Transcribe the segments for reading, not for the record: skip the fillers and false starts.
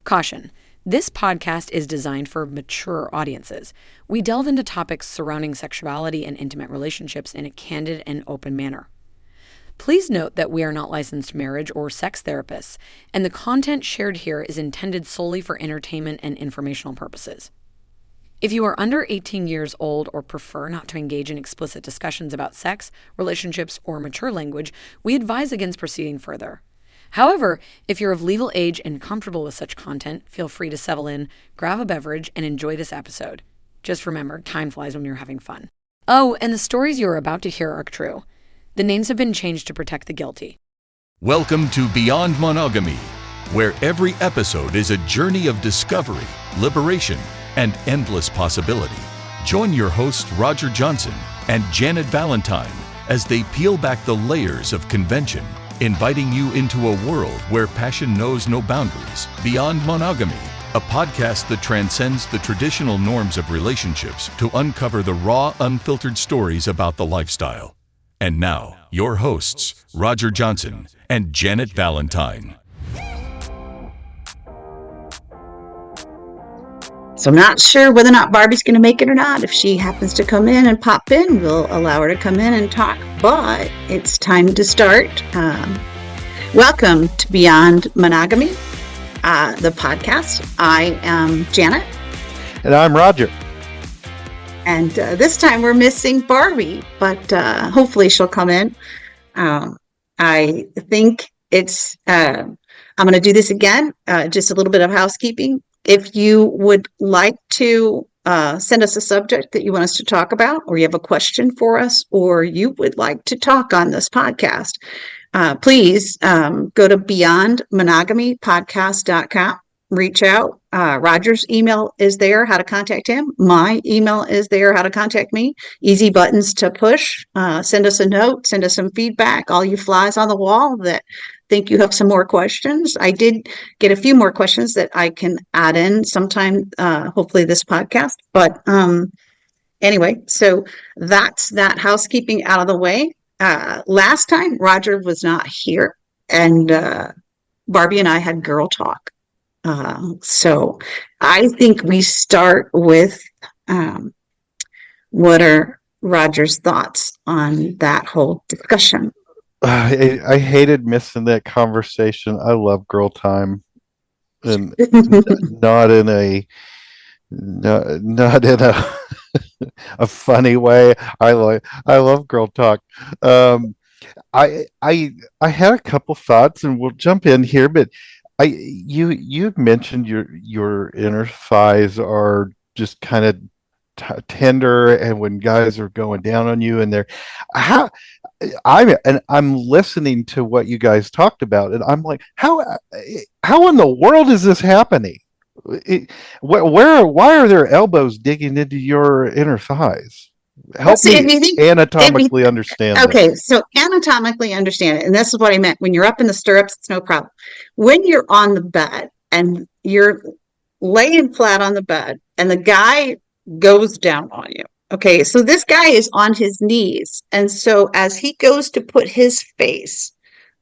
Caution. This podcast is designed for mature audiences. We delve into topics surrounding sexuality and intimate relationships in a candid and open manner. Please note that we are not licensed marriage or sex therapists, and the content shared here is intended solely for entertainment and informational purposes. If you are under 18 years old or prefer not to engage in explicit discussions about sex, relationships, or mature language, we advise against proceeding further. However, if you're of legal age and comfortable with such content, feel free to settle in, grab a beverage, and enjoy this episode. Just remember, time flies when you're having fun. Oh, and the stories you are about to hear are true. The names have been changed to protect the guilty. Welcome to Beyond Monogamy, where every episode is a journey of discovery, liberation, and endless possibility. Join your hosts Roger Johnson and Janet Valentine as they peel back the layers of convention, inviting you into a world where passion knows no boundaries. Beyond Monogamy, a podcast that transcends the traditional norms of relationships to uncover the raw, unfiltered stories about the lifestyle. And now, your hosts, Roger Johnson and Janet Valentine. So I'm not sure whether or not Barbie's going to make it or not. If she happens to come in and pop in, we'll allow her to come in and talk. But it's time to start. Welcome to Beyond Monogamy, the podcast. I am Janet. And I'm Roger. And this time we're missing Barbie, but hopefully she'll come in. I think I'm going to do this again, just a little bit of housekeeping. If you would like to send us a subject that you want us to talk about, or you have a question for us, or you would like to talk on this podcast, please go to beyondmonogamypodcast.com. Reach out. Roger's email is there, how to contact him. My email is there, how to contact me. Easy buttons to push. Send us a note, send us some feedback. All you flies on the wall that think you have some more questions. I did get a few more questions that I can add in sometime, hopefully this podcast. But anyway, so that's that housekeeping out of the way. Last time, Roger was not here, and Barbie and I had girl talk. So I think we start with what are Roger's thoughts on that whole discussion? I hated missing that conversation. I love girl time, and not in a a funny way. I love girl talk. I had a couple thoughts, and we'll jump in here, but you mentioned your inner thighs are just kind of tender, and when guys are going down on you, and I'm listening to what you guys talked about, and I'm like, how in the world is this happening? Why are their elbows digging into your inner thighs? Help me anatomically understand. Okay, so anatomically understand it, and this is what I meant. When you're up in the stirrups, it's no problem. When you're on the bed and you're laying flat on the bed, and the guy goes down on you. Okay, so this guy is on his knees, and so as he goes to put his face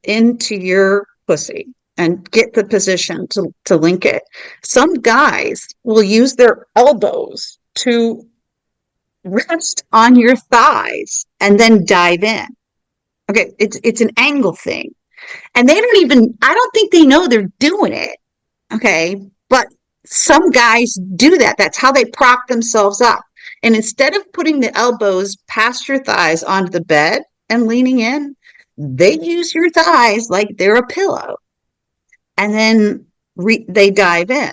into your pussy and get the position to link it, some guys will use their elbows to rest on your thighs and then dive in. Okay, it's an angle thing. And I don't think they know they're doing it. Okay, but some guys do that. That's how they prop themselves up. And instead of putting the elbows past your thighs onto the bed and leaning in, they use your thighs like they're a pillow. And then they dive in.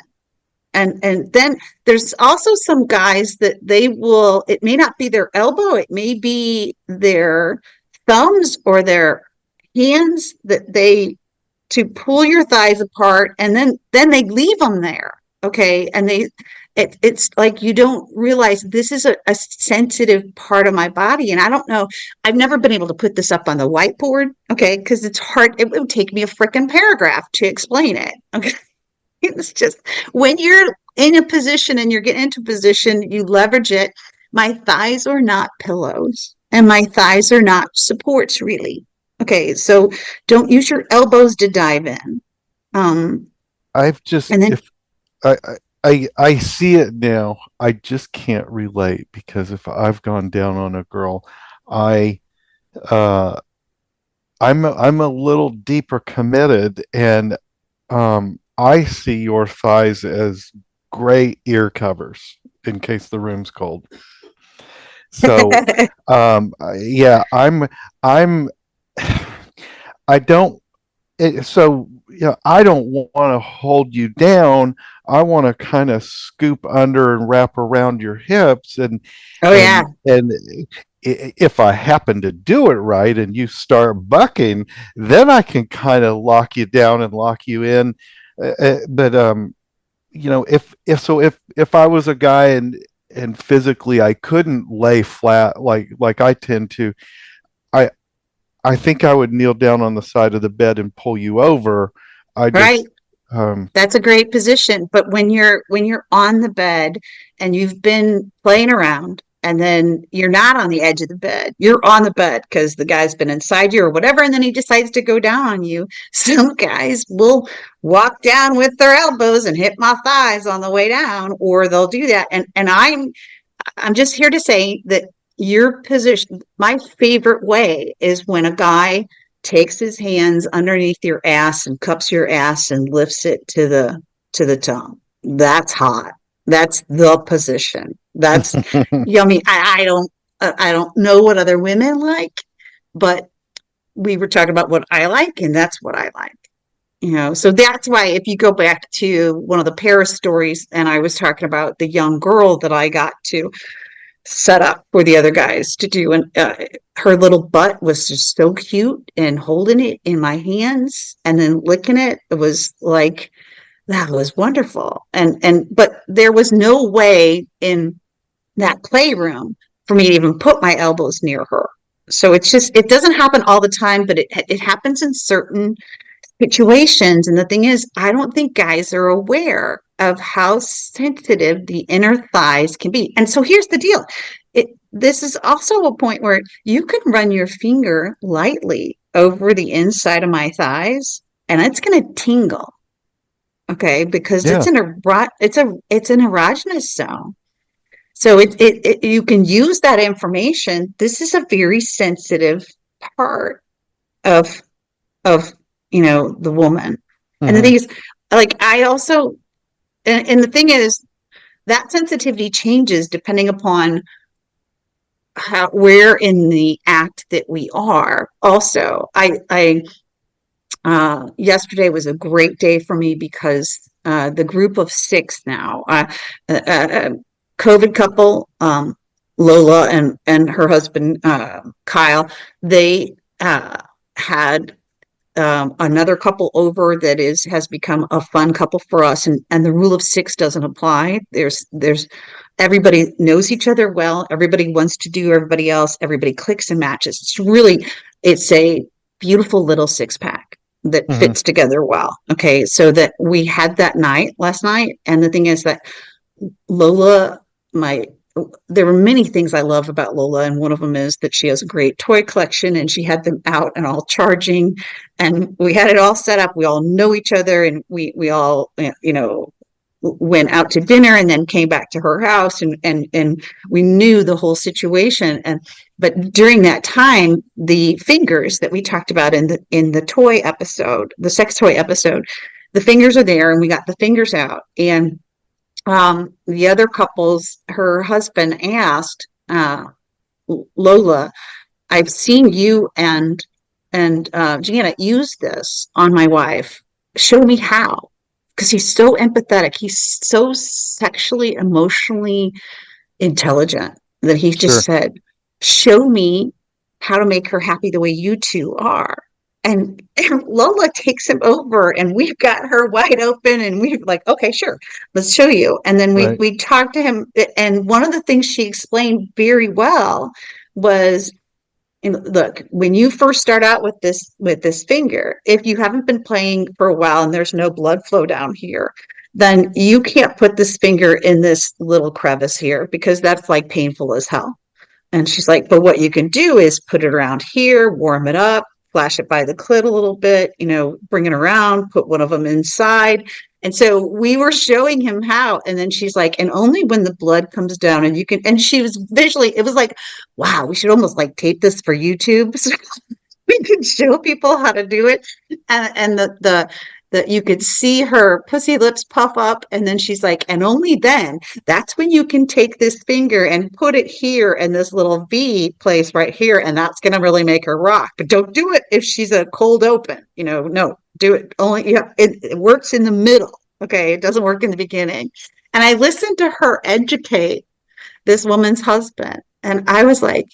And then there's also some guys that it may not be their elbow, it may be their thumbs or their hands to pull your thighs apart, and then they leave them there. Okay. And it's like, you don't realize this is a sensitive part of my body. And I don't know, I've never been able to put this up on the whiteboard. Okay. Cause it's hard. It would take me a freaking paragraph to explain it. Okay. It's just when you're in a position and you're getting into position, you leverage it. My thighs are not pillows, and my thighs are not supports, really. Okay, so don't use your elbows to dive in. I've just, I, I see it now. I just can't relate because if I've gone down on a girl, I uh I'm a little deeper committed, and I see your thighs as great ear covers in case the room's cold. So yeah, I'm I don't so I don't want to hold you down. I want to kind of scoop under and wrap around your hips, Oh yeah. and if I happen to do it right and you start bucking, then I can kind of lock you down and lock you in. But if I was a guy and physically I couldn't lay flat like I tend to, I I think I would kneel down on the side of the bed and pull you over. I Right. just um That's a great position. But when you're on the bed and you've been playing around and then you're not on the edge of the bed, you're on the bed because the guy's been inside you or whatever, and then he decides to go down on you. Some guys will walk down with their elbows and hit my thighs on the way down, or they'll do that. And I'm just here to say that your position, my favorite way is when a guy takes his hands underneath your ass and cups your ass and lifts it to the tongue. That's hot. That's the position. That's I mean, I don't know what other women like, but we were talking about what I like, and that's what I like. So that's why if you go back to one of the Paris stories, and I was talking about the young girl that I got to set up for the other guys to do. And her little butt was just so cute, and holding it in my hands and then licking it. It was like, that was wonderful. But there was no way in that playroom for me to even put my elbows near her. So it doesn't happen all the time, but it happens in certain situations. And the thing is, I don't think guys are aware of how sensitive the inner thighs can be. And so here's the deal. This is also a point where you can run your finger lightly over the inside of my thighs and it's going to tingle. Okay. Because yeah. it's an erogenous zone. So you can use that information. This is a very sensitive part of of the woman. And the Hmm. thing is, like, I also, and the thing is, that sensitivity changes depending upon where in the act that we are. Also, I yesterday was a great day for me because the group of six now, COVID couple, Lola and her husband Kyle, they had another couple over that has become a fun couple for us, and the rule of six doesn't apply. There's everybody knows each other well, everybody wants to do everybody else, everybody clicks and matches. It's a beautiful little six pack that Hmm. fits together well. Okay, so that we had that night last night, and the thing is that Lola, my there were many things I love about Lola, and one of them is that she has a great toy collection, and she had them out and all charging, and we had it all set up. We all know each other, and we all went out to dinner and then came back to her house, and we knew the whole situation. And but during that time, the fingers that we talked about in the toy episode, the sex toy episode, the fingers are there, and we got the fingers out. And the other couples, her husband asked Lola, "I've seen you and Janet use this on my wife. Show me how." Because he's so empathetic. He's so sexually, emotionally intelligent that he just Sure. said, "Show me how to make her happy the way you two are." And Lola takes him over, and we've got her wide open, and we're like, "Okay, sure, let's show you." And then we Right. we talked to him, and one of the things she explained very well was, look, when you first start out with this finger, if you haven't been playing for a while and there's no blood flow down here, then you can't put this finger in this little crevice here because that's like painful as hell. And she's like, but what you can do is put it around here, warm it up, flash it by the clit a little bit, bring it around, put one of them inside. And so we were showing him how, and then she's like, and only when the blood comes down and you can, and she was visually, it was like, wow, we should almost like tape this for YouTube. So we could show people how to do it. And the you could see her pussy lips puff up, and then she's like, and only then, that's when you can take this finger and put it here in this little V place right here, and that's going to really make her rock. But don't do it if she's a cold open, no, do it only, it works in the middle. Okay, it doesn't work in the beginning. And I listened to her educate this woman's husband, and I was like,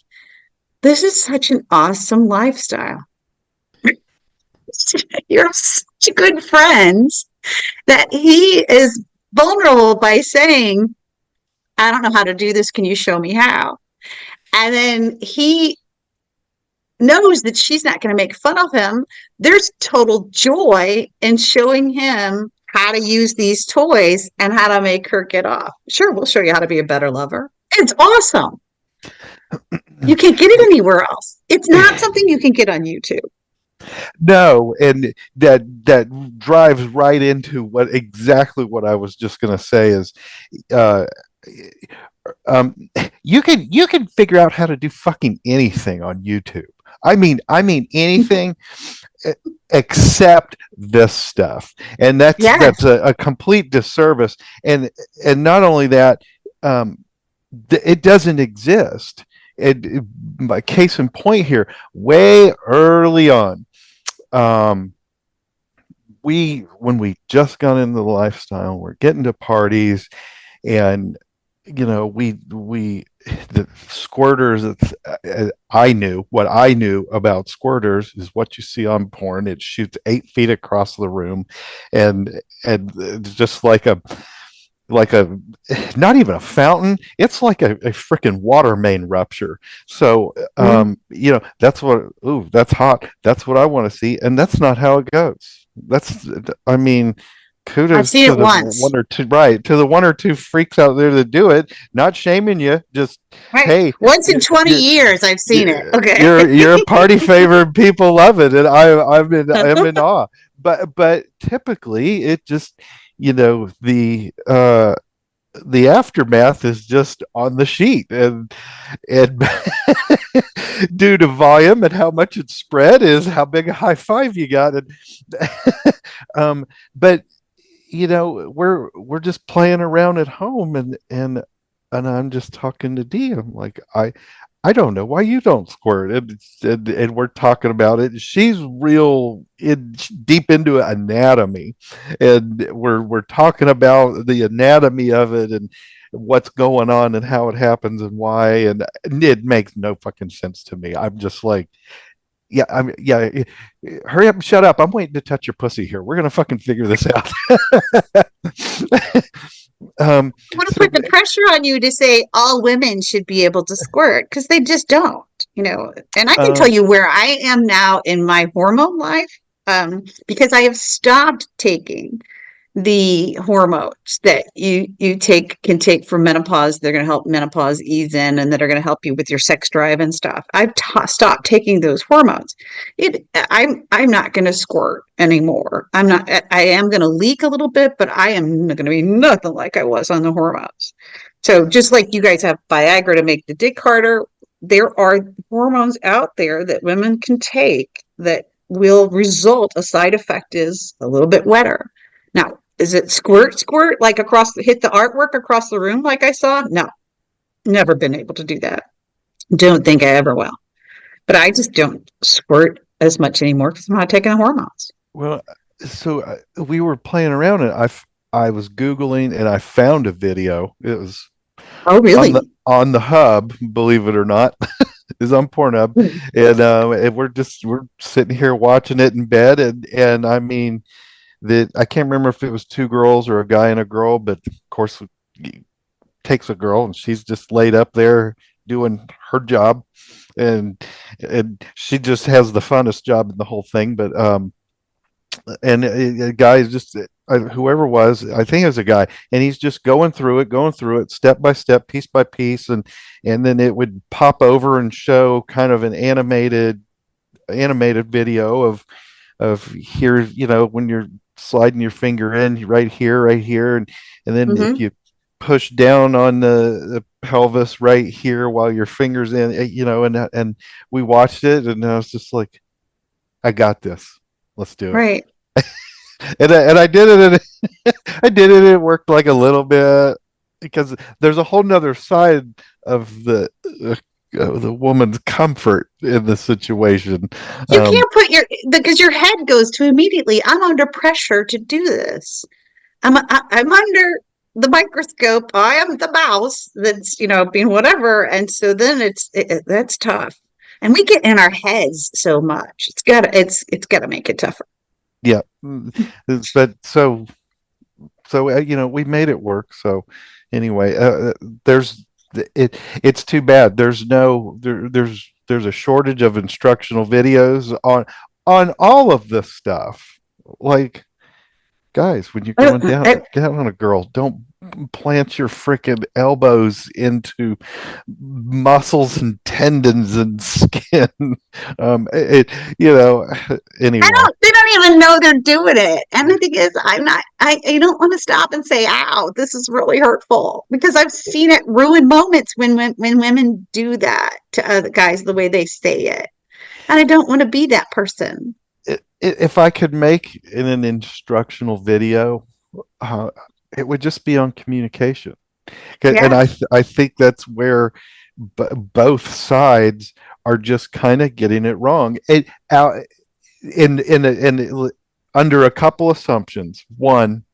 this is such an awesome lifestyle. You're such good friends that he is vulnerable by saying, I don't know how to do this. Can you show me how? And then he knows that she's not going to make fun of him. There's total joy in showing him how to use these toys and how to make her get off. Sure, we'll show you how to be a better lover. It's awesome. You can't get it anywhere else. It's not something you can get on YouTube. No, and that drives right into exactly what I was just going to say is, uh, you can figure out how to do fucking anything on YouTube. I mean anything except this stuff, and that's Yes. that's a complete disservice. And not only that, it doesn't exist. My case in point here, way early on, when we just got into the lifestyle, we're getting to parties, and we the squirters. I knew what I knew about squirters is what you see on porn. It shoots 8 feet across the room, and it's just like a not even a fountain. It's like a freaking water main rupture. So that's what, ooh, that's hot, that's what I want to see, and that's not how it goes. I mean, I've kudos seen to it the once. one or two, right, to the one or two freaks out there that do it. Not shaming you, just, Right. hey, Once in you, 20 you're years, I've seen it. Okay. you're a party favor. People love it, and I'm in awe. But typically, it just, the aftermath is just on the sheet, and due to volume and how much it's spread is how big a high five you got. And but we're just playing around at home, and I'm just talking to Dee. I'm like, I don't know why you don't squirt. And we're talking about it. She's real deep into anatomy, and we're talking about the anatomy of it and what's going on and how it happens and why. And it makes no fucking sense to me. I'm just like, yeah. Hurry up and shut up. I'm waiting to touch your pussy here. We're gonna fucking figure this out. I want to So put the pressure on you to say all women should be able to squirt because they just don't. And I can tell um, you where I am now in my hormone life, because I have stopped taking the hormones that you can take for menopause. They're going to help menopause ease in, and that are going to help you with your sex drive and stuff. I've stopped taking those hormones. I'm not going to squirt anymore. I am going to leak a little bit, but I am going to be nothing like I was on the hormones. So just like you guys have Viagra to make the dick harder, there are hormones out there that women can take that will result, a side effect is a little bit wetter. Now, is it squirt like hit the artwork across the room like I saw? No, never been able to do that. Don't think I ever will. But I just don't squirt as much anymore because I'm not taking the hormones. well, so we were playing around, and I was Googling, and I found a video. It was Oh, on the really? on the hub, believe it or not. Is on Pornhub, and we're sitting here watching it in bed, and I mean, that I can't remember if it was two girls or a guy and a girl, but of course it takes a girl, and she's just laid up there doing her job, and she just has the funnest job in the whole thing. But and a guy is just, whoever it was, I think it was a guy, and he's just going through it step by step, piece by piece, and then it would pop over and show kind of an animated video of here, when you're sliding your finger in right here, and then if Hmm. you push down on the pelvis right here while your fingers in, and we watched it, and I was just like, I got this. Let's do it. Right. And I did it, and I did it. It worked like a little bit because there's a whole nother side of the woman's comfort in the situation. You Um, can't put because your head goes to immediately, I'm under pressure to do this. I'm under the microscope. I am the mouse that's, being whatever. And so then that's tough. And we get in our heads so much. It's gotta make it tougher. yeah, but we made it work. So anyway, there's it's too bad there's a shortage of instructional videos on all of this stuff. Like, guys, when you're going down on a girl, don't plant your freaking elbows into muscles and tendons and skin. It, you know, anyway. They don't even know they're doing it. And the thing is, I don't want to stop and say, ow, this is really hurtful, because I've seen it ruin moments when women do that to other guys, the way they say it. And I don't want to be that person. If I could make an instructional video, uh, it would just be on communication. And Yeah. I think that's where both sides are just kind of getting it wrong. In under a couple assumptions. One,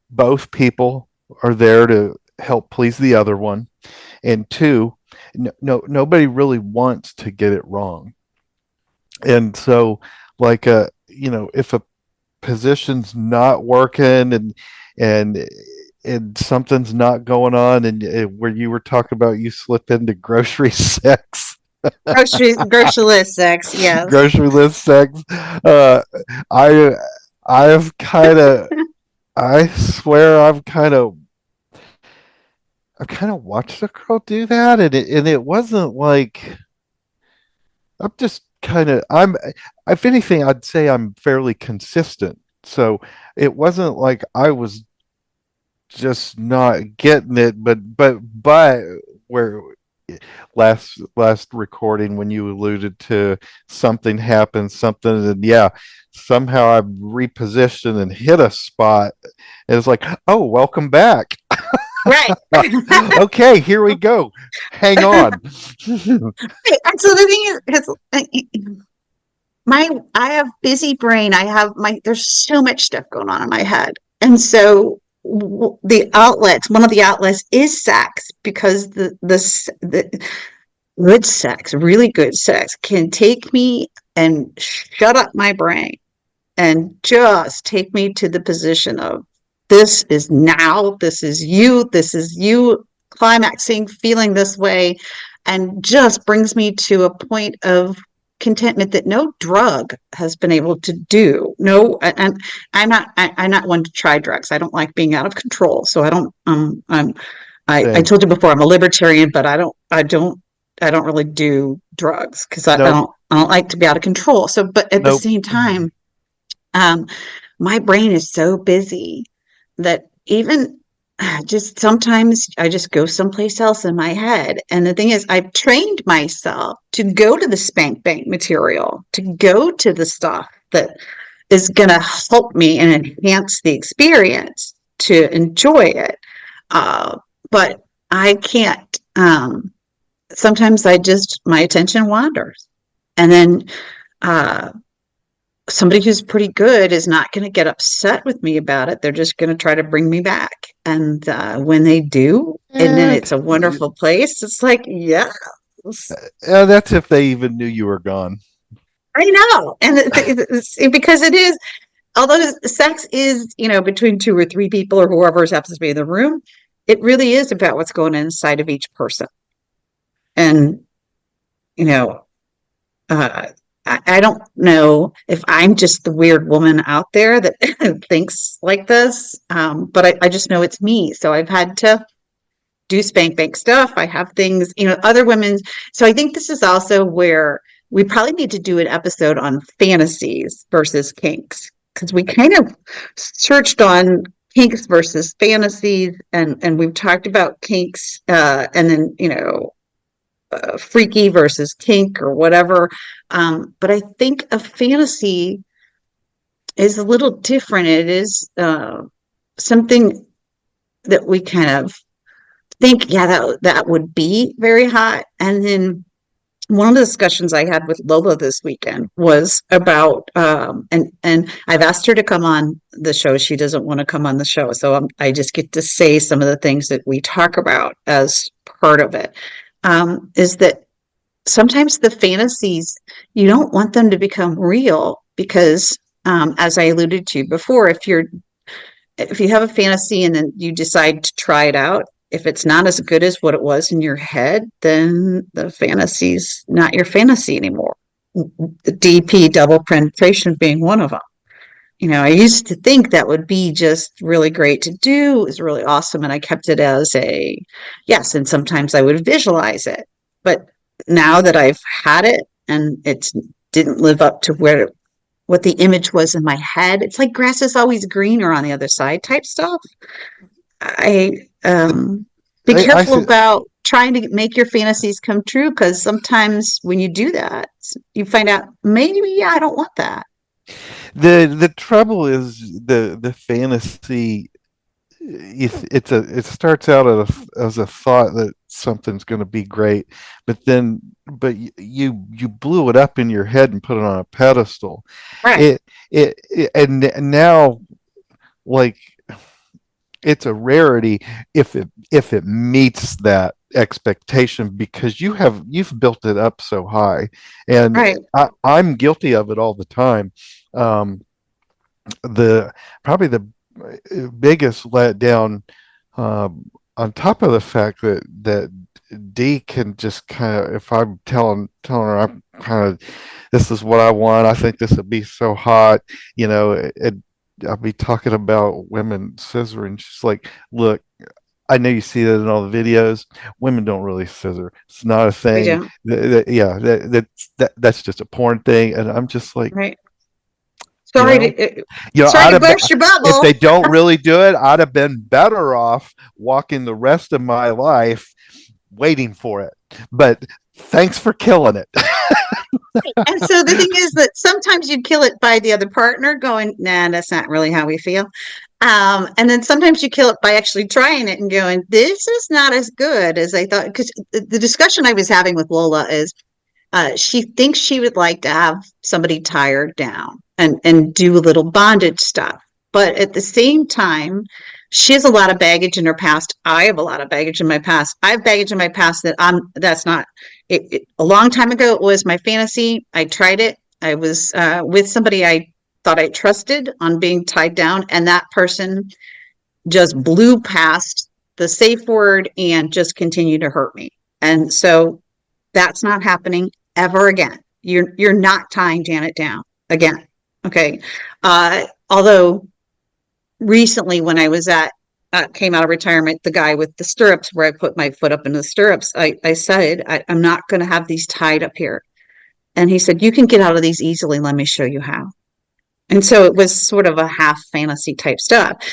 both people are there to help please the other one, and two, nobody really wants to get it wrong. And so, like, if a position's not working, and and something's not going on, and where you were talking about, you slip into grocery sex, Grocery list sex. Yes. grocery list sex. uh I I've kind of, I swear, I've kind of watched a girl do that, and it wasn't like, I'm just kind of, if anything, I'd say I'm fairly consistent. So it wasn't like I was just not getting it, but where last recording, when you alluded to something happened, something, and yeah, somehow I repositioned and hit a spot, and it's like, oh, welcome back. Right. Okay, here we go. Hang on. And so the thing is, I have busy brain. There's so much stuff going on in my head. And so one of the outlets is sex, because the good sex, really good sex, can take me and shut up my brain and just take me to the position of, this is you climaxing, feeling this way, and just brings me to a point of contentment that no drug has been able to do. No, and I'm not one to try drugs. I don't like being out of control. So I don't, I Same. told you before, I'm a libertarian, but I don't really do drugs, because Nope. I don't like to be out of control. So, but at the Nope. same time, um, my brain is so busy that even just sometimes I just go someplace else in my head. And the thing is, I've trained myself to go to the spank bank material, to go to the stuff that is going to help me and enhance the experience, to enjoy it. Uh, but I can't. Sometimes my attention wanders. And then, uh, somebody who's pretty good is not going to get upset with me about it. They're just going to try to bring me back. And when they do, and then Eh, it's a wonderful place, it's like, yes, that's if they even knew you were gone. I know. And because it is, although sex is, between two or three people or whoever happens to be in the room, it really is about what's going on inside of each person. And, you know, uh, I don't know if I'm just the weird woman out there that thinks like this, but I just know it's me. So I've had to do spank bank stuff. I have things, other women. So I think this is also where we probably need to do an episode on fantasies versus kinks, because we kind of searched on kinks versus fantasies, and we've talked about kinks, and then freaky versus kink or whatever. But I think a fantasy is a little different. It is something that we kind of think, yeah, that would be very hot. And then one of the discussions I had with Lola this weekend was about, and I've asked her to come on the show. She doesn't want to come on the show, so I just get to say some of the things that we talk about as part of it. Is that sometimes the fantasies, you don't want them to become real because, as I alluded to before, if you have a fantasy and then you decide to try it out, if it's not as good as what it was in your head, then the fantasy's not your fantasy anymore. The DP, double penetration, being one of them. I used to think that would be just really great to do. It was really awesome. And I kept it as a yes. And sometimes I would visualize it. But now that I've had it and it didn't live up to what the image was in my head, it's like grass is always greener on the other side type stuff. I be I careful see. about trying to make your fantasies come true, because sometimes when you do that, you find out maybe, yeah, I don't want that. The trouble is the fantasy. It starts out as a thought that something's going to be great, but you blew it up in your head and put it on a pedestal. Right, And now, like, it's a rarity if it meets that expectation, because you've built it up so high, and right, I'm guilty of it all the time. Um, the probably the biggest letdown, on top of the fact that D can just kind of, if I'm telling her I'm kind of, this is what I want, I think this would be so hot, I'll be talking about women scissoring. She's like, look, I know you see that in all the videos. Women don't really scissor. It's not a we thing. do. Yeah, that's just a porn thing. And I'm just like, Right. you Sorry know, to I'd have been, burst your if bubble. they don't really do it, I'd have been better off walking the rest of my life waiting for it. But thanks for killing it. And so the thing is that sometimes you kill it by the other partner going, nah, that's not really how we feel. And then sometimes you kill it by actually trying it and going, this is not as good as I thought. Because the discussion I was having with Lola is, she thinks she would like to have somebody tie her down and do a little bondage stuff. But at the same time, she has a lot of baggage in her past. I have a lot of baggage in my past. I have baggage in my past that's not a long time ago. It was my fantasy. I tried it. I was with somebody I thought I trusted on being tied down, and that person just blew past the safe word and just continued to hurt me. And so that's not happening ever again. You're not tying Janet down again. Okay. Although recently when I was came out of retirement, the guy with the stirrups where I put my foot up in the stirrups, I said, I'm not going to have these tied up here. And he said, you can get out of these easily. Let me show you how. And so it was sort of a half fantasy type stuff.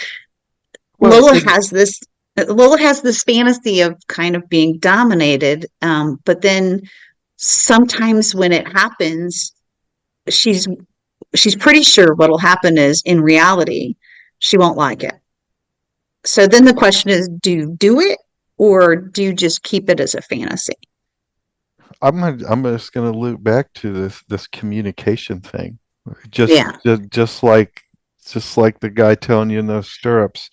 Well, Lola has this Lola has this fantasy of kind of being dominated, but then sometimes when it happens, she's she's pretty sure what'll happen is in reality she won't like it. So then the question is, do you do it or do you just keep it as a fantasy? I'm just gonna loop back to this communication thing. Just Yeah, just just like just like the guy telling you in those stirrups.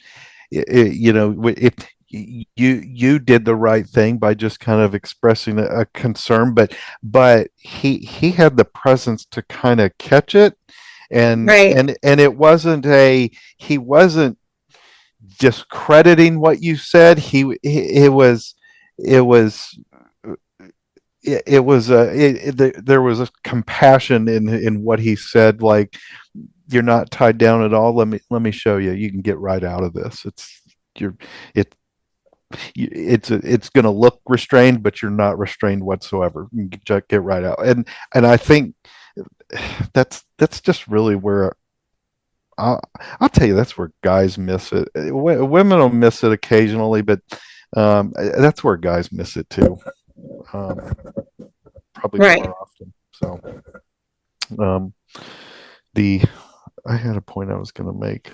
If you did the right thing by just kind of expressing a concern, but he had the presence to kind of catch it, and right, and it wasn't he wasn't discrediting what you said. It was there was a compassion in what he said, like, you're not tied down at all. Let me show you. You can get right out of this. You're it it's going to look restrained, but you're not restrained whatsoever. You can just get right out. And I think that's just really where I'll tell you, that's where guys miss it. Women will miss it occasionally, but that's where guys miss it too. Um, Probably Right. more often. So, um, the I had a point I was going to make.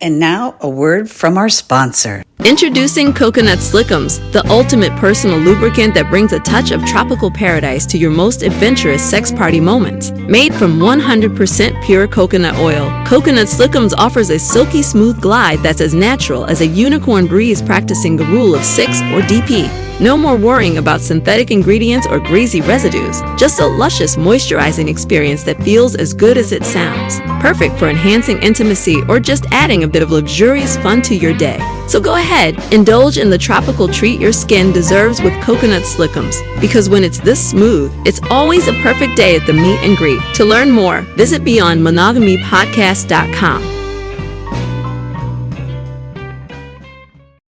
And now, a word from our sponsor. Introducing Coconut Slickums, the ultimate personal lubricant that brings a touch of tropical paradise to your most adventurous sex party moments. Made from 100% pure coconut oil, Coconut Slickums offers a silky smooth glide that's as natural as a unicorn breeze practicing the rule of 6 or DP. No more worrying about synthetic ingredients or greasy residues. Just a luscious moisturizing experience that feels as good as it sounds. Perfect for enhancing intimacy or just adding a bit of luxurious fun to your day. So go ahead, indulge in the tropical treat your skin deserves with Coconut Slickums. Because when it's this smooth, it's always a perfect day at the meet and greet. To learn more, visit BeyondMonogamyPodcast.com.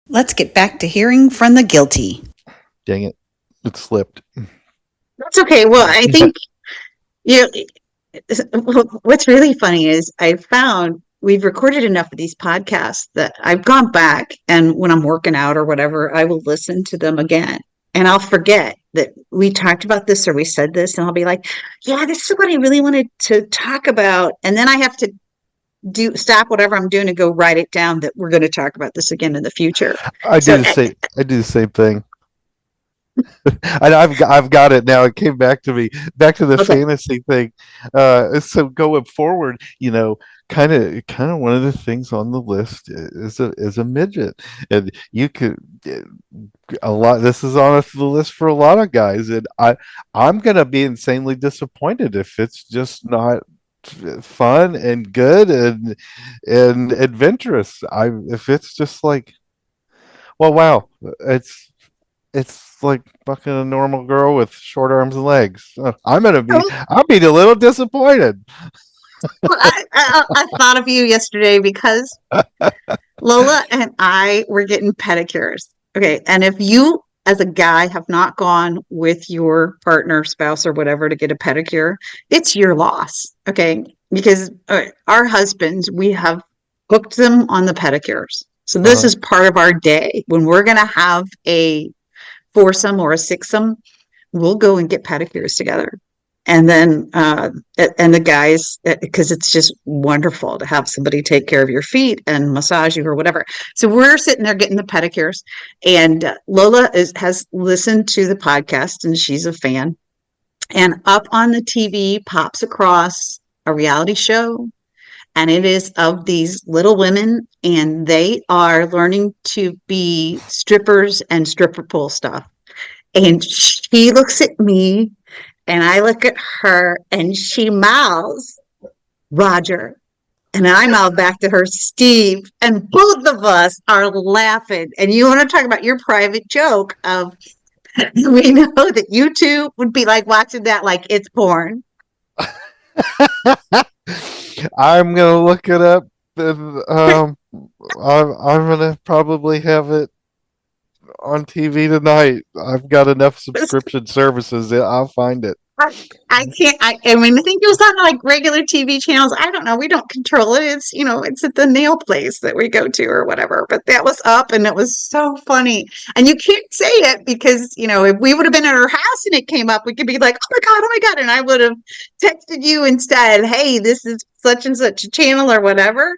Let's get back to hearing from the guilty. Dang it, it slipped. That's okay. Well, I think you know, what's really funny is I found we've recorded enough of these podcasts that I've gone back, and when I'm working out or whatever, I will listen to them again. And I'll forget that we talked about this or we said this, and I'll be like, yeah, this is what I really wanted to talk about. And then I have to stop whatever I'm doing and go write it down that we're going to talk about this again in the future. I So do the same thing. And I've got it now. It came back to me, back to the okay. fantasy thing. So going forward, kind of one of the things on the list is a midget, and you could a lot. This is on the list for a lot of guys, and I'm gonna be insanely disappointed if it's just not fun and good and adventurous. If it's just like, well, wow, it's like fucking a normal girl with short arms and legs. I'll be a little disappointed. Well, I thought of you yesterday because Lola and I were getting pedicures. Okay. And if you, as a guy, have not gone with your partner, spouse, or whatever to get a pedicure, it's your loss. Okay. Because our husbands, we have hooked them on the pedicures. So this is part of our day. When we're going to have a foursome or a sixsome, we'll go and get pedicures together. And then, and the guys, because it's just wonderful to have somebody take care of your feet and massage you or whatever. So we're sitting there getting the pedicures, and Lola has listened to the podcast and she's a fan. And up on the TV pops across a reality show, and it is of these little women, and they are learning to be strippers and stripper pole stuff. And she looks at me, and I look at her, and she mouths, Roger. And I mouth back to her, Steve. And both of us are laughing. And you want to talk about your private joke of, we know that you two would be like watching that like it's porn. I'm gonna look it up. And, I'm gonna probably have it on TV tonight. I've got enough subscription services. I'll find it. I can't. I mean, I think it was on like regular TV channels. I don't know. We don't control it. It's it's at the nail place that we go to or whatever. But that was up, and it was so funny. And you can't say it because if we would have been at our house and it came up, we could be like, oh my god, and I would have texted you instead. Hey, this is such and such a channel or whatever.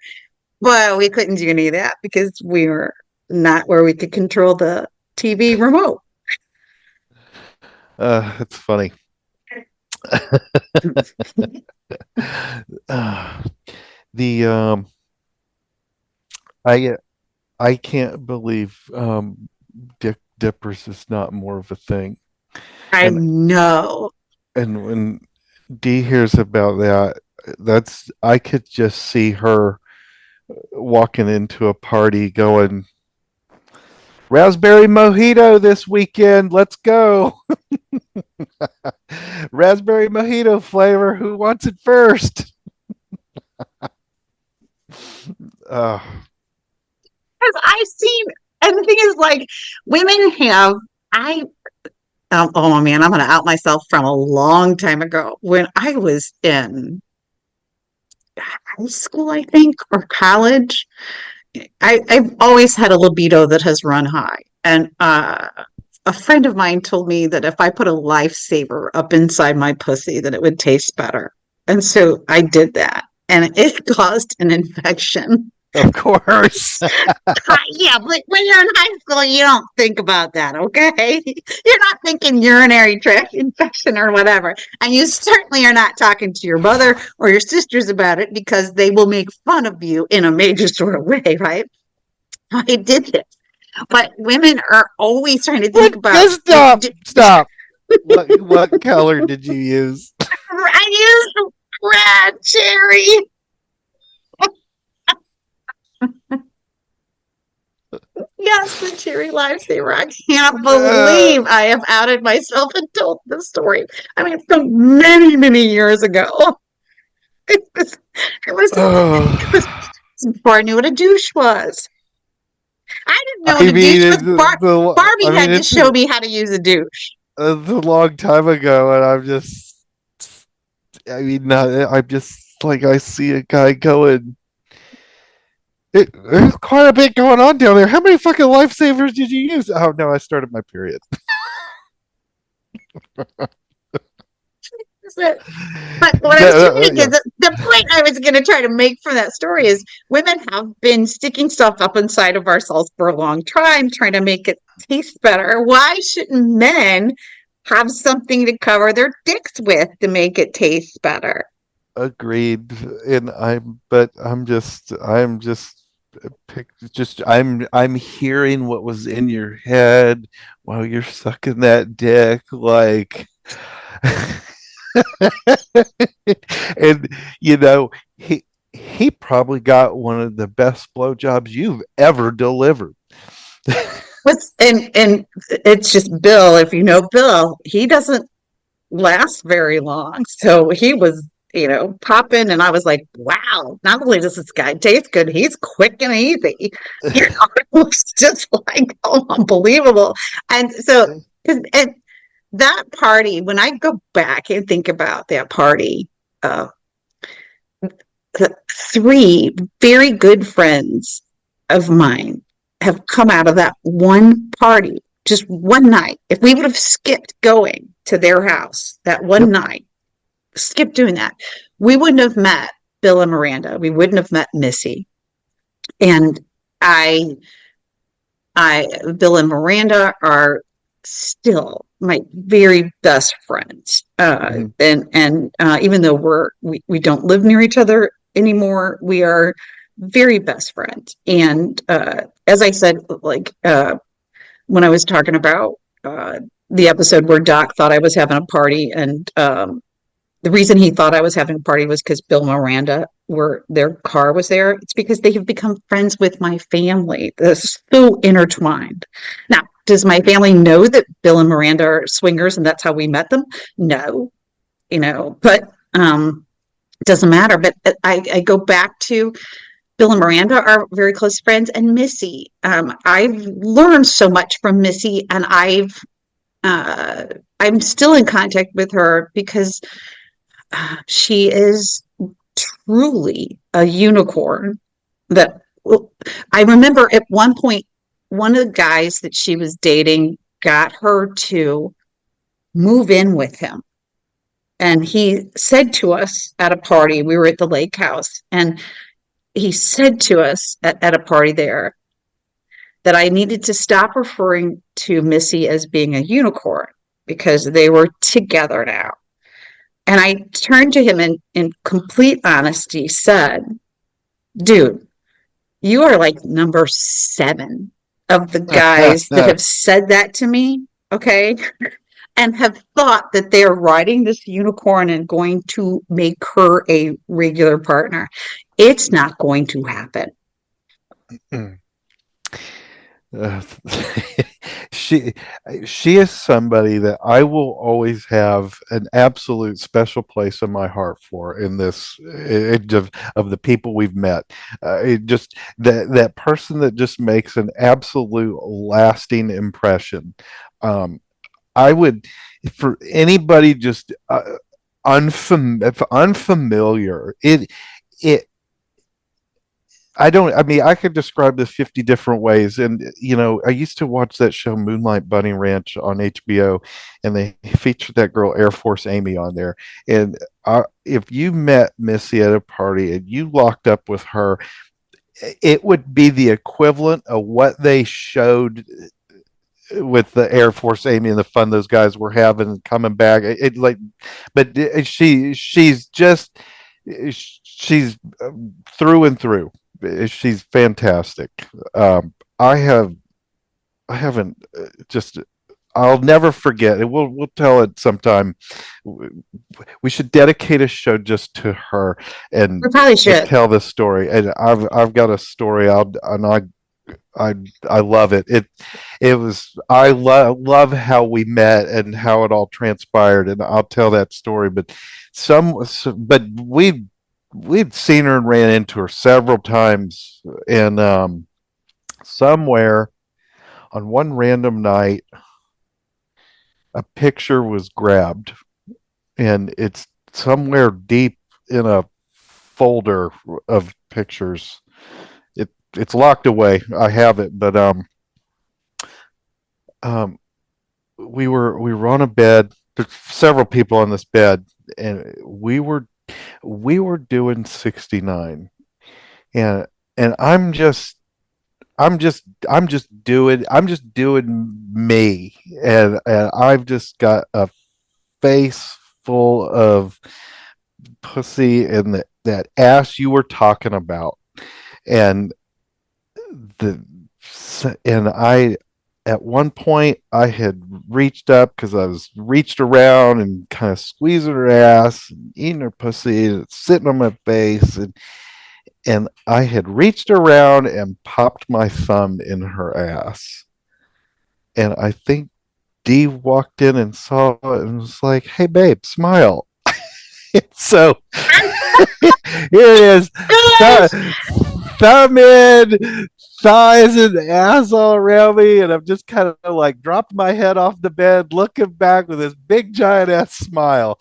But we couldn't do any of that because we were not where we could control the TV remote. It's funny. The I can't believe Dick Dippers is not more of a thing. I And know. and when Dee hears about that, I could just see her walking into a party going, raspberry mojito this weekend, let's go. Raspberry mojito flavor, who wants it first? uh, Because I've seen, and the thing is, like, women have, oh man, I'm going to out myself from a long time ago when I was in high school, I think, or college. I've always had a libido that has run high. And a friend of mine told me that if I put a lifesaver up inside my pussy, that it would taste better. And so I did that. And it caused an infection. Of course. Yeah, but when you're in high school, you don't think about that, okay? You're not thinking urinary tract infection or whatever. And you certainly are not talking to your mother or your sisters about it because they will make fun of you in a major sort of way, right? I did this. But women are always trying to think about. Stop. What color did you use? I used red cherry. Yes, the cherry lifesaver. I can't believe I have outed myself and told this story. I mean, from many, many years ago. It was, it was before I knew what a douche was. I didn't know I what a douche mean, was. Barbie had to show me how to use a douche. it's a long time ago, and I'm just like, I see a guy going. There's quite a bit going on down there. How many fucking lifesavers did you use? Oh no, I started my period. But what I was trying to get, the point I was going to try to make from that story is women have been sticking stuff up inside of ourselves for a long time, trying to make it taste better. Why shouldn't men have something to cover their dicks with to make it taste better? Agreed. And I'm hearing what was in your head while you're sucking that dick, like. And he probably got one of the best blowjobs you've ever delivered. And it's just Bill. If you know Bill, he doesn't last very long. So he was, popping, and I was like, wow, not only does this guy taste good, he's quick and easy. It was just like, oh, unbelievable. And so, and that party, when I go back and think about that party, three very good friends of mine have come out of that one party, just one night. If we would have skipped going to their house that one night, skipped doing that, we wouldn't have met Bill and Miranda. We wouldn't have met Missy. And Bill and Miranda are still my very best friends. And even though we don't live near each other anymore, we are very best friends. And as I said, like when I was talking about the episode where Doc thought I was having a party, and the reason he thought I was having a party was because Bill and Miranda their car was there. It's because they have become friends with my family. They're so intertwined. Now, does my family know that Bill and Miranda are swingers and that's how we met them? No, but it doesn't matter. But I go back to Bill and Miranda are very close friends, and Missy. I've learned so much from Missy, and I'm still in contact with her because she is truly a unicorn. I remember at one point, one of the guys that she was dating got her to move in with him. And he said to us at a party, we were at the lake house, and he said to us at a party there that I needed to stop referring to Missy as being a unicorn because they were together now. And I turned to him in complete honesty, said, dude, you are like number 7 of the guys that have said that to me, okay? And have thought that they're riding this unicorn and going to make her a regular partner. It's not going to happen. She is somebody that I will always have an absolute special place in my heart for in this of the people we've met. It just that person that just makes an absolute lasting impression. I would, for anybody just unfamiliar, it I mean, I could describe this 50 different ways. And, I used to watch that show Moonlight Bunny Ranch on HBO, and they featured that girl, Air Force Amy, on there. And if you met Missy at a party and you locked up with her, it would be the equivalent of what they showed with the Air Force Amy and the fun those guys were having coming back. But she's through and through. She's fantastic. I haven't just. I'll never forget it. We'll tell it sometime. We should dedicate a show just to her and We probably should. tell this story. And I've got a story. I love it. It was love how we met and how it all transpired, and I'll tell that story. But but we'd seen her and ran into her several times, and somewhere on one random night, a picture was grabbed, and it's somewhere deep in a folder of pictures. It's locked away. I have it, but um, we were on a bed. There's several people on this bed, and we were doing 69, and I'm just doing me, and I've just got a face full of pussy and that ass you were talking about, and the and I at one point I had reached up because I was reached around and kind of squeezing her ass and eating her pussy and it's sitting on my face, and I had reached around and popped my thumb in her ass, and I think Dee walked in and saw it and was like, "Hey babe, smile." So here it is. Thumb in, thighs and ass all around me, and I'm just kind of like dropped my head off the bed, looking back with this big giant ass smile.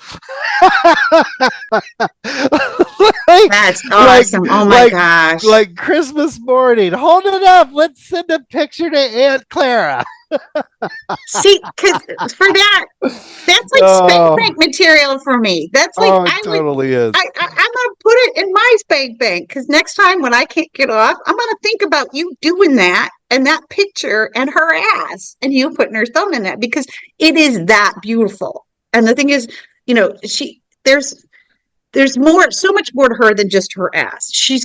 That's awesome. Oh my gosh. Like Christmas morning. Hold it up. Let's send a picture to Aunt Clara. See, because for that's like spank bank material for me. That's like it totally is. I'm gonna put it in my spank bank because next time when I can't get off, I'm gonna think about you doing that and that picture and her ass and you putting her thumb in that because it is that beautiful. And the thing is, there's so much more to her than just her ass. She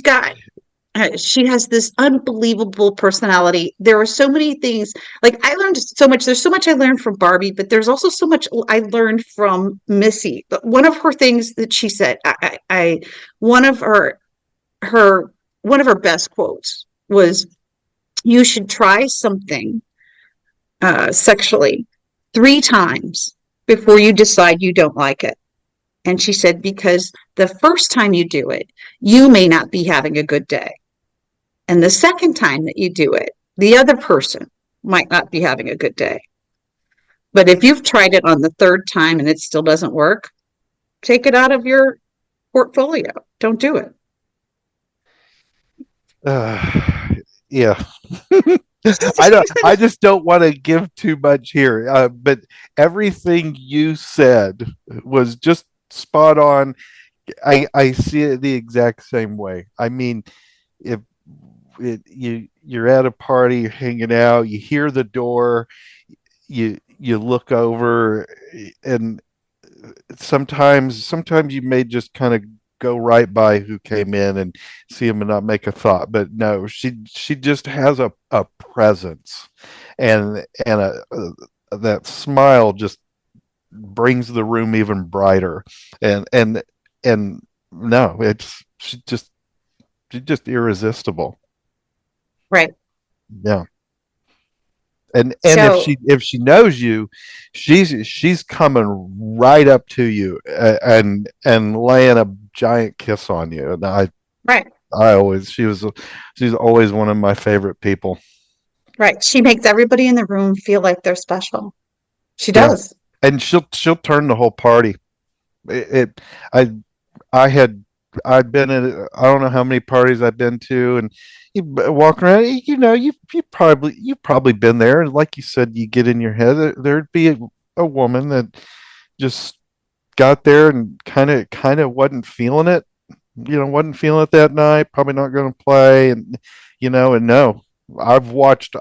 has this unbelievable personality. There are so many things. Like I learned so much. There's so much I learned from Barbie, but there's also so much I learned from Missy. But one of her things that she said, one of her best quotes was, "You should try something sexually 3 times before you decide you don't like it." And she said, because the first time you do it, you may not be having a good day. And the second time that you do it, the other person might not be having a good day. But if you've tried it on the 3rd time and it still doesn't work, take it out of your portfolio. Don't do it. Yeah. I just don't want to give too much here. But everything you said was just spot on. I see it the exact same way. I mean, if you're at a party, you're hanging out, you hear the door, you look over, and sometimes you may just kind of go right by who came in and see him and not make a thought. But no, she just has a presence, and that smile just brings the room even brighter. And no, she's just irresistible. Right. Yeah. And So, if she knows you, she's coming right up to you and laying a giant kiss on you. And right. she's always one of my favorite people. Right. She makes everybody in the room feel like they're special. She Yeah. does. And she'll turn the whole party. I had I've been at, I don't know how many parties I've been to, and you walk around, you've probably been there, and like you said, you get in your head there'd be a woman that just got there and kind of wasn't feeling it, wasn't feeling it that night, probably not going to play, and no, I've watched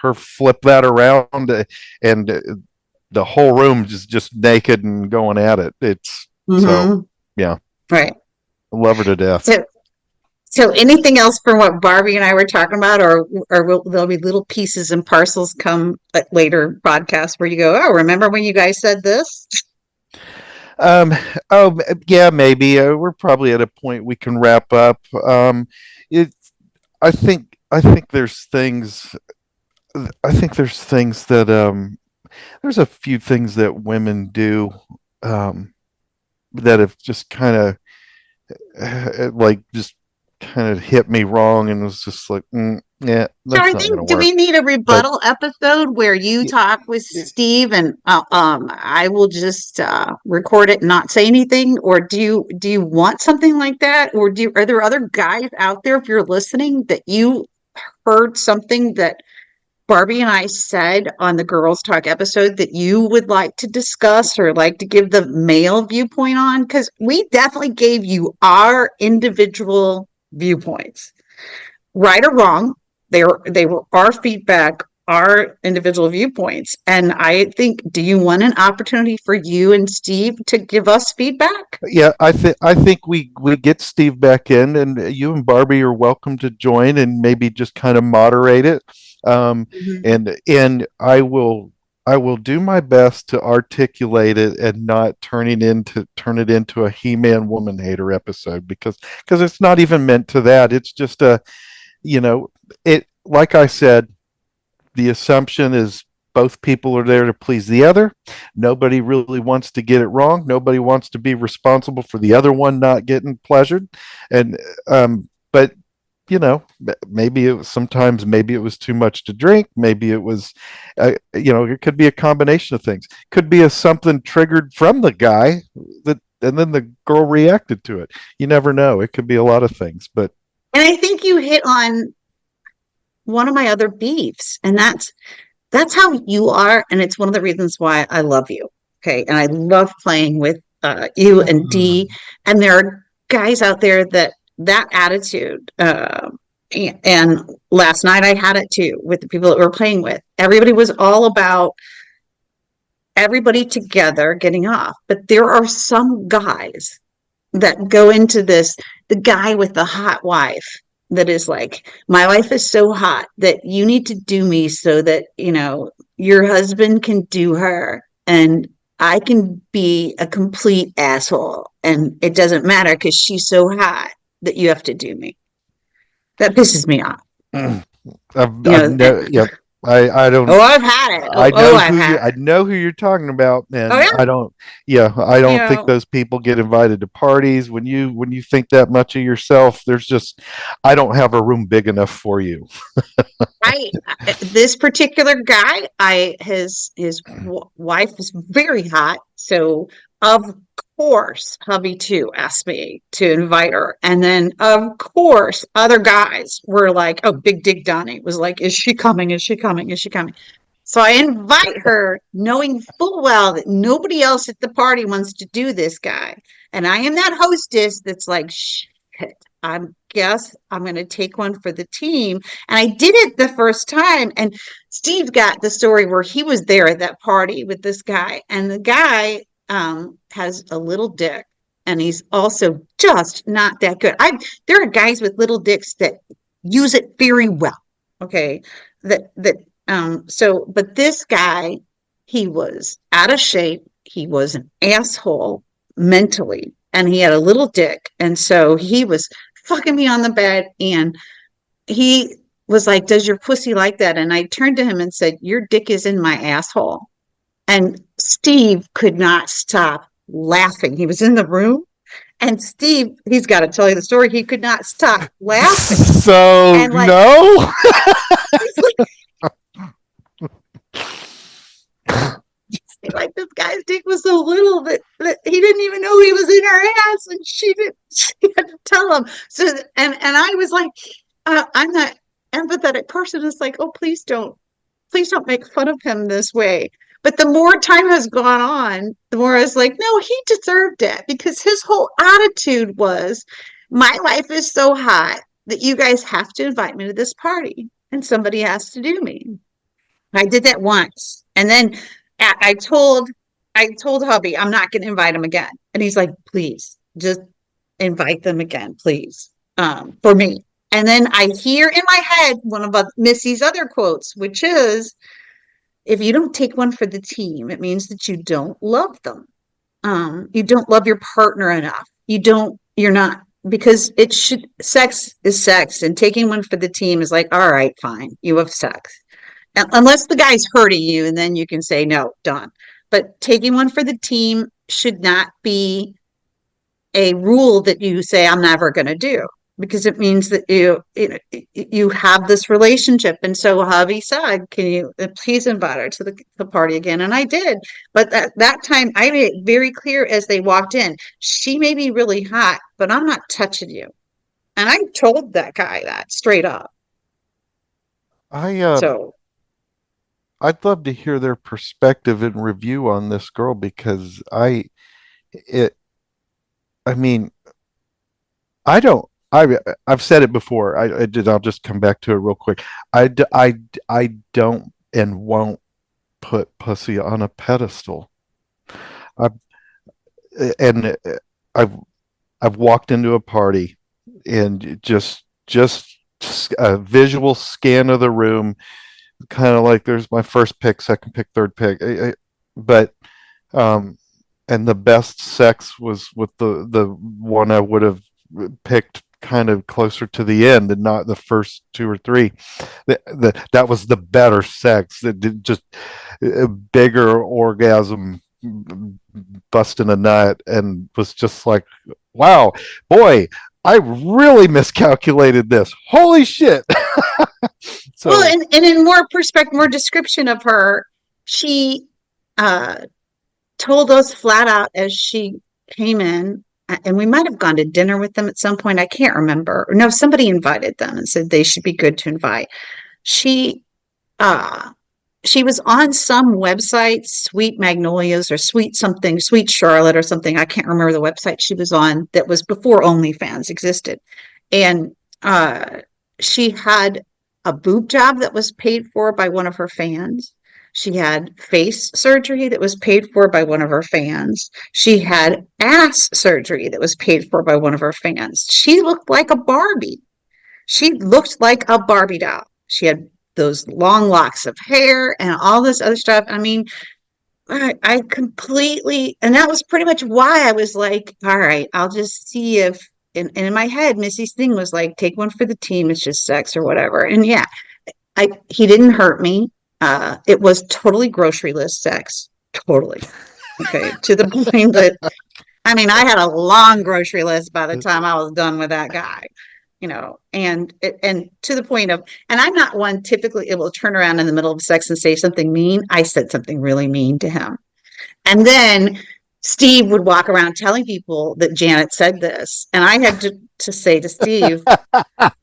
her flip that around, and the whole room is just naked and going at it. It's so Mm-hmm. yeah, Right. I love her to death. So, so anything else from what Barbie and I were talking about, or will there'll be little pieces and parcels come at later podcasts where you go, oh, remember when you guys said this? Um, oh, yeah, maybe we're probably at a point we can wrap up. It, I think there's things. I think there's things that there's a few things that women do um, that have just kind of like just kind of hit me wrong, and was just like, yeah, So that's I not going to think, do work. we need a But rebuttal episode where you y- talk with y- Steve and I will just record it and not say anything? Or do you want something like that? Or are there other guys out there, if you're listening, that you heard something that Barbie and I said on the Girls Talk episode that you would like to discuss or like to give the male viewpoint on? Because we definitely gave you our individual viewpoints, right or wrong. They were our feedback, our individual viewpoints. And I think, do you want an opportunity for you and Steve to give us feedback? yeah, I think we get Steve back in, and you and Barbie are welcome to join and maybe just kind of moderate it. Um, Mhm. and I will do my best to articulate it and not turn it into a He-Man woman hater episode, because it's not even meant to that. It's just you know, it like I said, the assumption is both people are there to please the other. Nobody really wants to get it wrong. Nobody wants to be responsible for the other one not getting pleasured. And but maybe maybe it was too much to drink. Maybe it was, it could be a combination of things. Could be something triggered from the guy and then the girl reacted to it. You never know. It could be a lot of things, but And I think you hit on one of my other beefs, and that's how you are, and it's one of the reasons why I love you. Okay, and I love playing with you and Dee, and there are guys out there that attitude. And last night I had it too with the people that we were playing with. Everybody was all about everybody together getting off, but there are some guys that go into this, the guy with the hot wife that is like, my wife is so hot that you need to do me so that, your husband can do her and I can be a complete asshole. And it doesn't matter because she's so hot that you have to do me. That pisses me off. You I've know, no, yep. I don't. oh, I've had it. I've had I it. know who you're talking about, Oh, and yeah. I You don't think know, those people get invited to parties. When you think that much of yourself, I don't have a room big enough for you. this particular guy, his wife is very hot, so of course, hubby too asked me to invite her, and then of course, other guys were like, "Oh, Big Dick Donnie was like, is she coming? Is she coming? Is she coming?" So I invite her, knowing full well that nobody else at the party wants to do this guy, and I am that hostess that's like, shit. I guess I'm going to take one for the team. And I did it the first time. And Steve got the story where he was there at that party with this guy. And the guy has a little dick. And he's also just not that good. There are guys with little dicks that use it very well. Okay. But this guy, he was out of shape. He was an asshole mentally. And he had a little dick. And so he was fucking me on the bed, and he was like, does your pussy like that? And I turned to him and said, your dick is in my asshole. And Steve could not stop laughing. He was in the room, and Steve, he's got to tell you the story, he could not stop laughing. So And like, no. he's like this guy's dick was so little that he didn't even know he was in her ass, and she didn't. tell him. So, and I was like, I'm that empathetic person. It's like, oh, please don't make fun of him this way. But the more time has gone on, the more I was like, no, he deserved it, because his whole attitude was, my life is so hot that you guys have to invite me to this party and somebody has to do me. I did that once. And then I told hubby, I'm not going to invite him again. And he's like, please just invite them again, please, for me. And then I hear in my head one of Missy's other quotes, which is, if you don't take one for the team, it means that you don't love them. You don't love your partner enough. You're not, because sex is sex, and taking one for the team is like, all right, fine, you have sex. Unless the guy's hurting you, and then you can say, no, done. But taking one for the team should not be a rule that you say, I'm never going to do, because it means that you have this relationship. And so hubby said, can you please invite her to the party again? And I did. But that time I made it very clear as they walked in, she may be really hot, but I'm not touching you. And I told that guy that straight up. I So, I'd love to hear their perspective and review on this girl, because it I mean, I don't I've said it before. I'll just come back to it real quick. I don't and won't put pussy on a pedestal. I've and I've I've walked into a party and just a visual scan of the room, kind of like, there's my first pick, second pick, third pick. But um and the best sex was with the one I would have picked kind of closer to the end and not the first two or three. That was the better sex. That did just a bigger orgasm, busting a nut, and was just like, wow, boy, I really miscalculated this. Holy shit. So well, and in more perspective, more description of her, she uh told us flat out as she came in, and we might have gone to dinner with them at some point. I can't remember. No, somebody invited them and said they should be good to invite. She uh she was on some website, Sweet Magnolias or Sweet something, Sweet Charlotte or something. I can't remember the website she was on, that was before OnlyFans existed. And she had a boob job that was paid for by one of her fans. She had face surgery that was paid for by one of her fans. She had ass surgery that was paid for by one of her fans. She looked like a Barbie. She looked like a Barbie doll. She had those long locks of hair and all this other stuff. I mean, I completely, and that was pretty much why I was like, all right, I'll just see if, and in my head, Missy's thing was like, take one for the team. It's just sex or whatever. And yeah, he didn't hurt me. It was totally grocery list sex. Totally. Okay. To the point that, I mean, I had a long grocery list by the time I was done with that guy, and to the point of, and I'm not one typically able to turn around in the middle of sex and say something mean. I said something really mean to him. And then Steve would walk around telling people that Janet said this. And I had to say to Steve,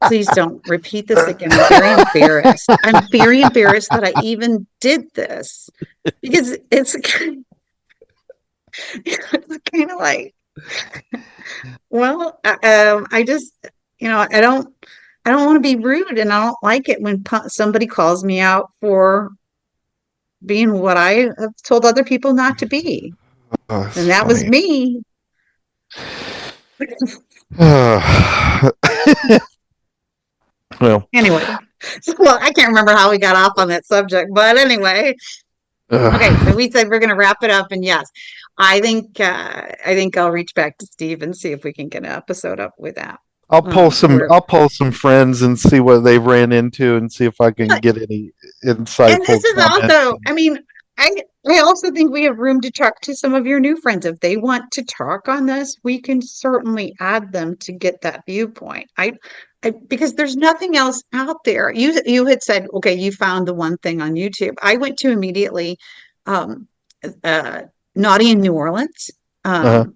please don't repeat this again. I'm very embarrassed. I'm very embarrassed that I even did this, because it's kind of like, well, I just, I don't want to be rude, and I don't like it when somebody calls me out for being what I have told other people not to be. that's And that was funny. me. Well, Anyway, well, I can't remember how we got off on that subject, but anyway. Okay, so we said we're going to wrap it up, and yes, I think I'll reach back to Steve and see if we can get an episode up with that. Where, I'll pull some friends and see what they've ran into, and see if I can get any and insightful this is comments. also, I mean, I also think we have room to talk to some of your new friends. If they want to talk on this, we can certainly add them to get that viewpoint. Because there's nothing else out there. You had said, okay, you found the one thing on YouTube. I went to immediately, um, uh, Naughty in New Orleans. Uh-huh.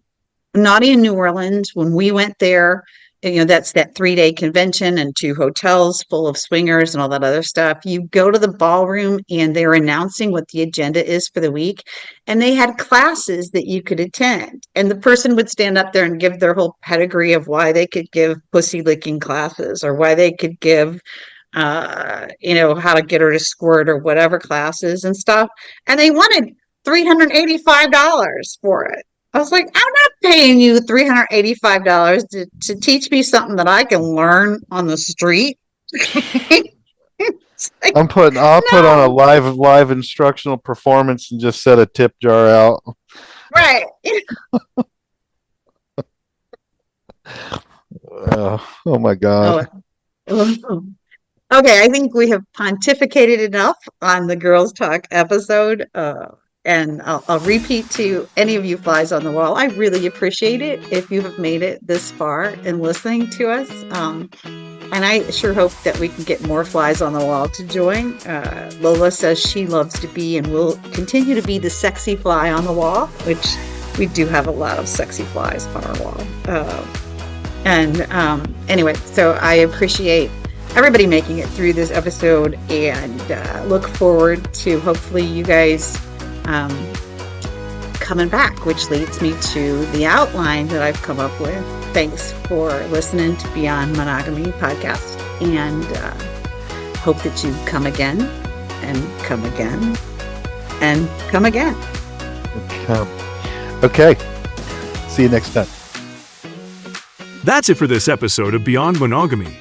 Naughty in New Orleans, when we went there, that's that 3-day convention and 2 hotels full of swingers and all that other stuff. You go to the ballroom and they're announcing what the agenda is for the week. And they had classes that you could attend. And the person would stand up there and give their whole pedigree of why they could give pussy licking classes, or why they could give, how to get her to squirt or whatever classes and stuff. And they wanted $385 for it. I was like, I'm not paying you $385 to teach me something that I can learn on the street. Like, I'll put on a live instructional performance and just set a tip jar out. Right. Oh my God. Oh. Okay, I think we have pontificated enough on the Girls Talk episode. And I'll repeat to any of you flies on the wall, I really appreciate it if you have made it this far in listening to us. And I sure hope that we can get more flies on the wall to join. Lola says she loves to be and will continue to be the sexy fly on the wall, which we do have a lot of sexy flies on our wall. Anyway, so I appreciate everybody making it through this episode, and look forward to hopefully you guys coming back, which leads me to the outline that I've come up with. Thanks for listening to Beyond Monogamy podcast, and hope that you come again and come again and come again. Okay. See you next time. That's it for this episode of Beyond Monogamy.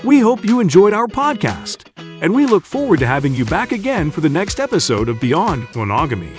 We hope you enjoyed our podcast, and we look forward to having you back again for the next episode of Beyond Monogamy.